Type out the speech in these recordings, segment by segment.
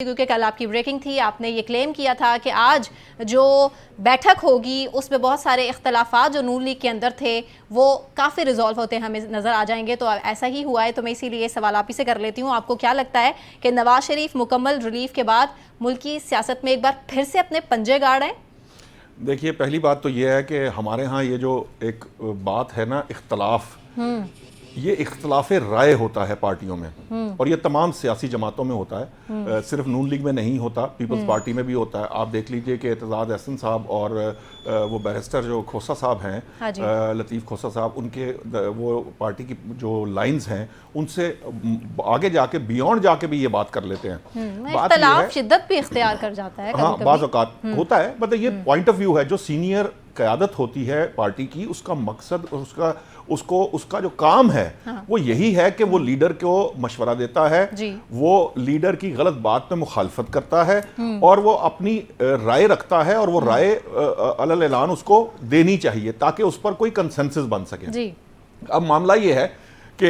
क्योंकि कल आपकी ब्रेकिंग थी, आपने ये क्लेम किया था कि आज जो बैठक होगी उसमें बहुत सारे इख्तलाफात जो नून लीग के अंदर थे वो काफ़ी रिजॉल्व होते हैं हमें नज़र आ जाएंगे। तो ऐसा ही हुआ है, तो मैं इसीलिए ये सवाल आप ही से कर लेती हूँ। आपको क्या लगता है कि नवाज शरीफ मुकम्मल रिलीफ के बाद मुल्क की सियासत में एक बार फिर से अपने पंजे गाड़ रहे हैं? देखिए, पहली बात तो ये है कि हमारे यहाँ ये जो एक बात है ना, इख्तलाफ, ये इख्तलाफ राय होता है पार्टियों में, और ये तमाम सियासी जमातों में होता है। सिर्फ नून लीग में नहीं होता, पीपल्स पार्टी में भी होता है। आप देख लीजिए कि एतजाज़ अहसन साहब और वो बैरिस्टर जो खोसा साहब हैं, हाँ लतीफ़ खोसा साहब, उनके वो पार्टी की जो लाइंस हैं उनसे आगे जाके बियॉन्ड जाके भी ये बात कर लेते हैं। बात ये है, शिद्दत भी इख्तियार कर जाता है हाँ, बाज़ औक़ात होता है। मतलब ये पॉइंट ऑफ व्यू है, जो सीनियर क़यादत होती है पार्टी की, उसका मकसद और उसका जो काम है, हाँ। वो यही है कि वो लीडर को मशवरा देता है, वो लीडर की गलत बात पे मुखालफत करता है और वो अपनी राय रखता है, और वो राय अलल ऐलान उसको देनी चाहिए ताकि उस पर कोई कंसेंसस बन सके। अब मामला ये है कि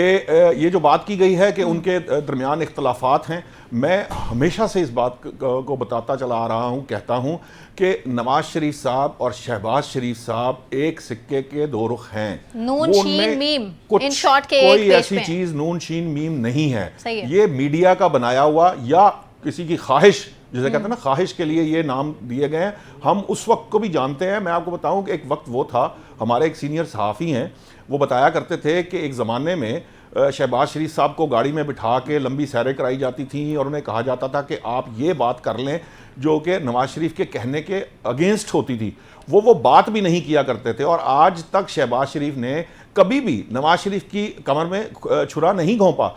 ये जो बात की गई है कि उनके दरमियान इख्तलाफात हैं, मैं हमेशा से इस बात को बताता चला आ रहा हूँ, कहता हूँ कि नवाज शरीफ साहब और शहबाज शरीफ साहब एक सिक्के के दो रुख हैं। नून शीन मीम, इन शॉर्ट के कोई ऐसी चीज नून शीन मीम नहीं है। ये मीडिया का बनाया हुआ या किसी की ख्वाहिश, जिसे कहते हैं ना, ख्वाहिश के लिए ये नाम दिए गए हैं। हम उस वक्त को भी जानते हैं। मैं आपको बताऊं कि एक वक्त वो था, हमारे एक सीनियर सहाफ़ी हैं, वो बताया करते थे कि एक ज़माने में शहबाज शरीफ साहब को गाड़ी में बिठा के लंबी सैरें कराई जाती थी और उन्हें कहा जाता था कि आप ये बात कर लें जो कि नवाज शरीफ के कहने के अगेंस्ट होती थी। वो बात भी नहीं किया करते थे, और आज तक शहबाज शरीफ ने कभी भी नवाज शरीफ की कमर में छुरा नहीं घोंपा।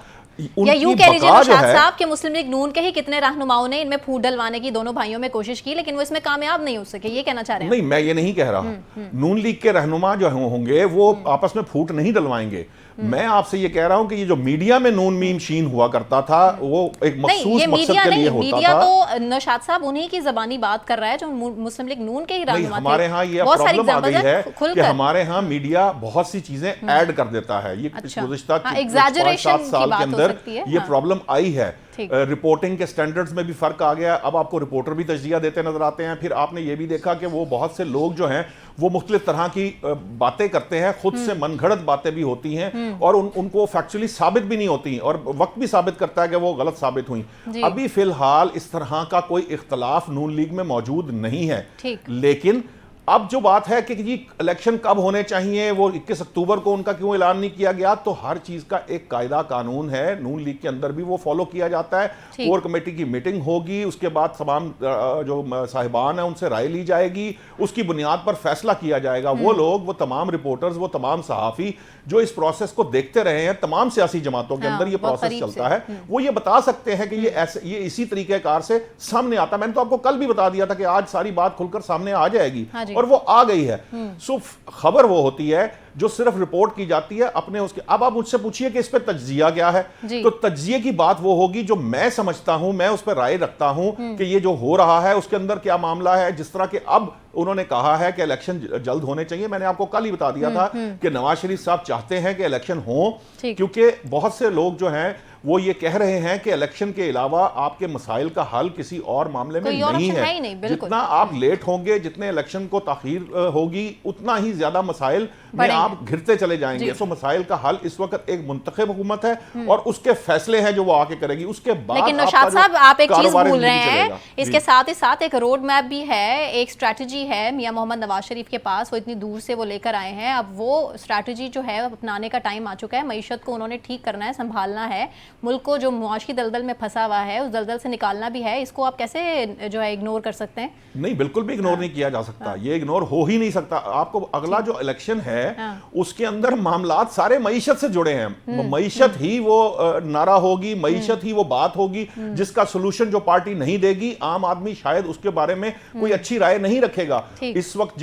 या यूं कह लीजिए नौशाद साहब कि मुस्लिम लीग नून के ही कितने रहनुमाओं ने इनमें फूट डलवाने की दोनों भाइयों में कोशिश की, लेकिन वो इसमें कामयाब नहीं हो सके, ये कहना चाह रहे हैं? नहीं, मैं ये नहीं कह रहा। नून लीग के रहनुमा जो होंगे वो आपस में फूट नहीं डलवाएंगे। मैं आपसे ये कह रहा हूं कि ये जो मीडिया में नून मीम शीन हुआ करता था, वो एक मखसूस मकसद के लिए होता मीडिया था। तो नौशाद साहब उन्हीं की ज़बानी बात कर रहा है जो मुस्लिम लीग नून के ही रहनुमा थे। हमारे यहाँ ये प्रॉब्लम आ गई है कि हमारे यहाँ मीडिया बहुत सी चीजें ऐड कर देता है। ये गुज़िश्ता 5-7 साल के अंदर ये प्रॉब्लम आई है। रिपोर्टिंग के स्टैंडर्ड्स में भी फर्क आ गया। अब आपको रिपोर्टर भी तजज़िया देते नजर आते हैं। फिर आपने ये भी देखा कि वो बहुत से लोग जो हैं वो मुख्तलिफ तरह की बातें करते हैं, खुद से मनगढ़ंत बातें भी होती हैं, और उनको फैक्चुअली साबित भी नहीं होती, और वक्त भी साबित करता है कि वो गलत साबित हुई। अभी फिलहाल इस तरह का कोई इख्तलाफ नून लीग में मौजूद नहीं है। लेकिन अब जो बात है कि जी इलेक्शन कब होने चाहिए, वो 21 अक्टूबर को उनका क्यों ऐलान नहीं किया गया, तो हर चीज का एक कायदा कानून है। नून लीग के अंदर भी वो फॉलो किया जाता है। कोर कमेटी की मीटिंग होगी, उसके बाद तमाम जो साहिबान है उनसे राय ली जाएगी, उसकी बुनियाद पर फैसला किया जाएगा। वो लोग, वो तमाम रिपोर्टर्स, वो तमाम सहाफ़ी जो इस प्रोसेस को देखते रहे हैं, तमाम सियासी जमातों के अंदर ये प्रोसेस चलता है, वो ये बता सकते हैं कि ये इसी तरीकेकार से सामने आता। मैंने तो आपको कल भी बता दिया था कि आज सारी बात खुलकर सामने आ जाएगी, और वो आ गई है। सो खबर वो होती है जो सिर्फ रिपोर्ट की जाती है अपने उसके। अब आप मुझसे पूछिए कि इस पे तज्जिया क्या है, तो तज्जिए की बात वो होगी जो मैं समझता हूं, मैं उस पर राय रखता हूं कि ये जो हो रहा है उसके अंदर क्या मामला है। जिस तरह के अब उन्होंने कहा है कि इलेक्शन जल्द होने चाहिए, मैंने आपको कल ही बता दिया था कि नवाज शरीफ साहब चाहते हैं कि इलेक्शन हो, क्योंकि बहुत से लोग जो हैं वो ये कह रहे हैं कि इलेक्शन के अलावा आपके मसाइल का हल किसी और मामले में नहीं है। जितना आप लेट होंगे, जितने इलेक्शन को ताखीर होगी, उतना ही ज्यादा मसाइल में आप घिरते चले जाएंगे। सो मसाइल का हल इस वक्त एक मुंतखब हुकूमत है और उसके फैसले हैं जो वो आके करेगी। उसके बाद लेकिन नौशाद साहब आप एक चीज भूल रहे हैं, इसके साथ ही साथ एक रोड मैप भी है, एक स्ट्रैटेजी है मियां मोहम्मद नवाज शरीफ के पास। वो इतनी दूर से वो लेकर आए हैं, अब वो स्ट्रैटेजी जो है अपनाने का टाइम आ चुका है। मईशत को उन्होंने ठीक करना है, संभालना है, मुल्क को जो मुआशी दलदल में फंसा हुआ है उस दलदल से निकालना भी है। इसको आप कैसे जो है इग्नोर कर सकते हैं? नहीं, बिल्कुल भी इग्नोर नहीं किया जा सकता। ये इग्नोर हो ही नहीं सकता। आपको अगला जो इलेक्शन है उसके अंदर मामलात सारे मईशत से जुड़े हैं। मईशत ही वो नारा होगी, मईशत ही वो बात होगी जिसका सोल्यूशन जो पार्टी नहीं देगी, आम आदमी शायद उसके बारे में कोई अच्छी राय नहीं रखेगा। इस वक्त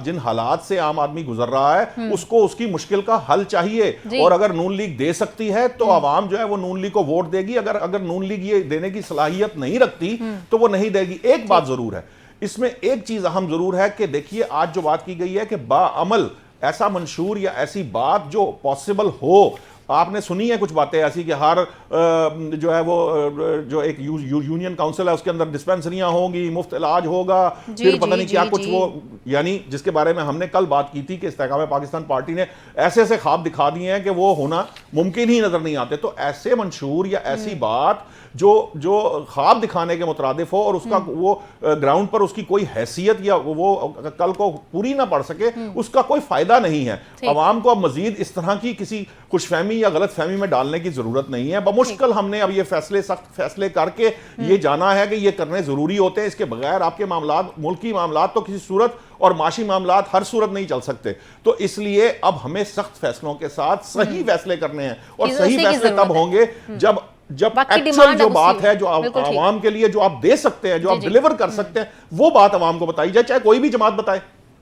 जिन हालात से आम आदमी गुजर रहा है उसको उसकी मुश्किल का हल चाहिए, और अगर नून लीग दे सकती है तो आवाम जो है वो नून लीग को वोट देगी। अगर नून लीग ये देने की सलाहियत नहीं रखती तो वो नहीं देगी। एक बात जरूर है, इसमें एक चीज अहम जरूर है कि देखिए आज जो बात की गई है कि बाअमल ऐसा मंशूर या ऐसी बात जो पॉसिबल हो, आपने सुनी है कुछ बातें ऐसी कि हर जो है वो जो एक यूनियन काउंसिल है उसके अंदर डिस्पेंसरियां होंगी, मुफ्त इलाज होगा, फिर पता नहीं क्या कुछ वो, यानी जिसके बारे में हमने कल बात की थी कि इस्तेकाम पाकिस्तान पार्टी ने ऐसे ऐसे ख्वाब दिखा दिए हैं कि वो होना मुमकिन ही नजर नहीं आते। तो ऐसे मंशूर या ऐसी बात जो ख्वाब दिखाने के मुतरादिफ हो और उसका वो ग्राउंड पर उसकी कोई हैसियत या वो कल को पूरी ना पड़ सके, उसका कोई फायदा नहीं है। अवाम को अब मजीद इस तरह की किसी खुशफहमी या गलत फहमी में डालने की जरूरत नहीं है। बमुश्किल हमने अब ये फैसले, सख्त फैसले करके ये जाना है कि ये करने जरूरी होते हैं। इसके बगैर आपके मामलात, मुल्की मामलात तो किसी सूरत और माशी मामलात हर सूरत नहीं चल सकते। तो इसलिए अब हमें सख्त फैसलों के साथ सही फैसले करने हैं, और सही फैसले तब होंगे जब एक्चुअल जो बात है, जो आवाम के लिए जो आप दे सकते हैं, जो आप डिलीवर कर सकते हैं, वो बात आवाम को बताई जाए, चाहे कोई भी जमात बताए।